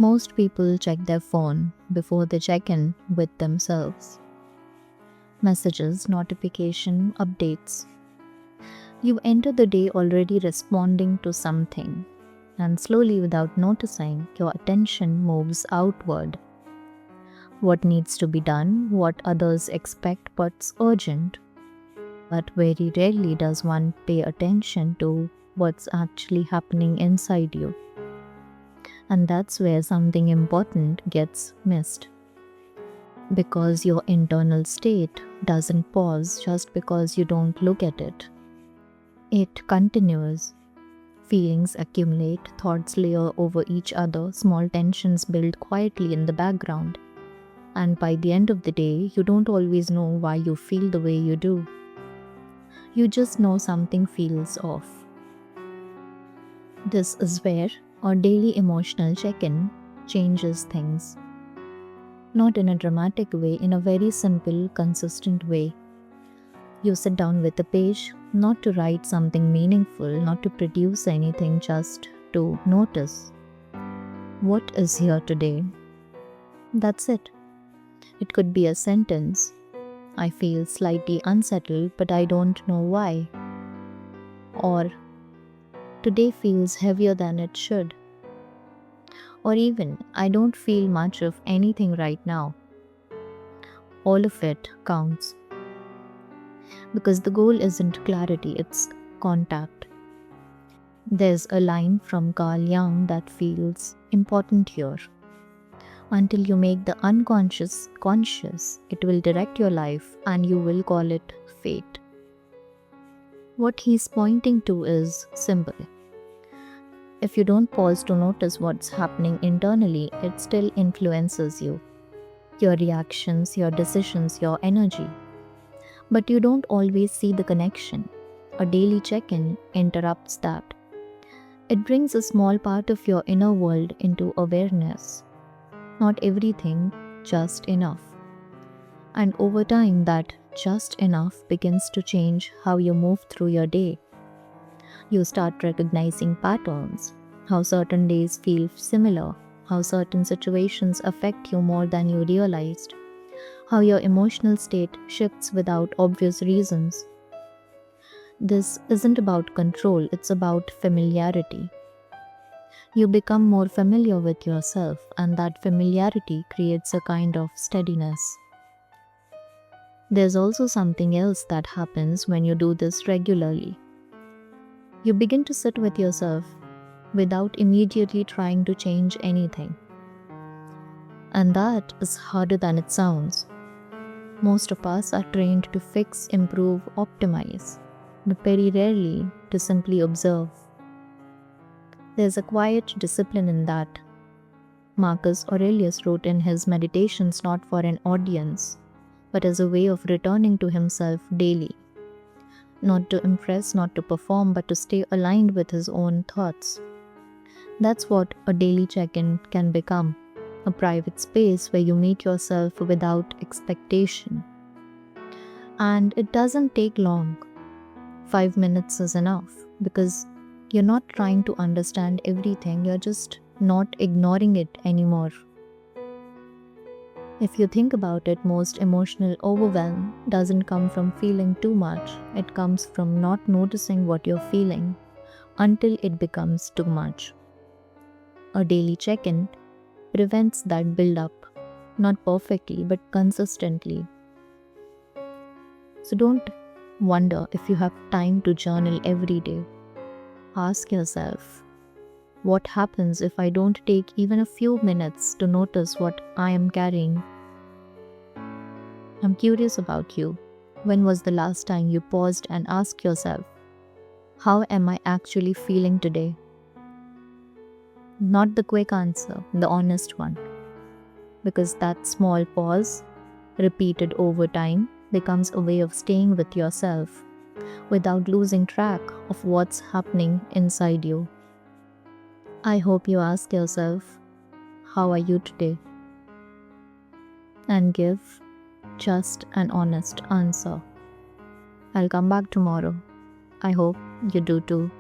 Most people check their phone before they check in with themselves. Messages, notification, updates. You enter the day already responding to something, and slowly, without noticing, your attention moves outward. What needs to be done, what others expect, what's urgent. But very rarely does one pay attention to what's actually happening inside you. And that's where something important gets missed. Because your internal state doesn't pause just because you don't look at it. It continues. Feelings accumulate, thoughts layer over each other, small tensions build quietly in the background. And by the end of the day, you don't always know why you feel the way you do. You just know something feels off. This is where our daily emotional check-in changes things. Not in a dramatic way, in a very simple, consistent way. You sit down with a page, not to write something meaningful, not to produce anything, just to notice. What is here today? That's it. It could be a sentence. I feel slightly unsettled, but I don't know why. Or, today feels heavier than it should. Or even, I don't feel much of anything right now. All of it counts. Because the goal isn't clarity, it's contact. There's a line from Carl Jung that feels important here. Until you make the unconscious conscious, it will direct your life and you will call it fate. What he's pointing to is simple. If you don't pause to notice what's happening internally, it still influences you. Your reactions, your decisions, your energy. But you don't always see the connection. A daily check-in interrupts that. It brings a small part of your inner world into awareness. Not everything, just enough. And over time, that just enough begins to change how you move through your day. You start recognizing patterns, how certain days feel similar, how certain situations affect you more than you realized, how your emotional state shifts without obvious reasons. This isn't about control, it's about familiarity. You become more familiar with yourself, and that familiarity creates a kind of steadiness. There's also something else that happens when you do this regularly. You begin to sit with yourself without immediately trying to change anything. And that is harder than it sounds. Most of us are trained to fix, improve, optimize, but very rarely to simply observe. There's a quiet discipline in that. Marcus Aurelius wrote in his Meditations not for an audience, but as a way of returning to himself daily. Not to impress, not to perform, but to stay aligned with his own thoughts. That's what a daily check-in can become, a private space where you meet yourself without expectation. And it doesn't take long. 5 minutes is enough, because you're not trying to understand everything, you're just not ignoring it anymore. If you think about it, most emotional overwhelm doesn't come from feeling too much. It comes from not noticing what you're feeling until it becomes too much. A daily check-in prevents that build-up, not perfectly, but consistently. So don't wonder if you have time to journal every day. Ask yourself, what happens if I don't take even a few minutes to notice what I am carrying? I'm curious about you. When was the last time you paused and asked yourself, how am I actually feeling today? Not the quick answer, the honest one. Because that small pause, repeated over time, becomes a way of staying with yourself without losing track of what's happening inside you. I hope you ask yourself, how are you today? And give just an honest answer. I'll come back tomorrow. I hope you do too.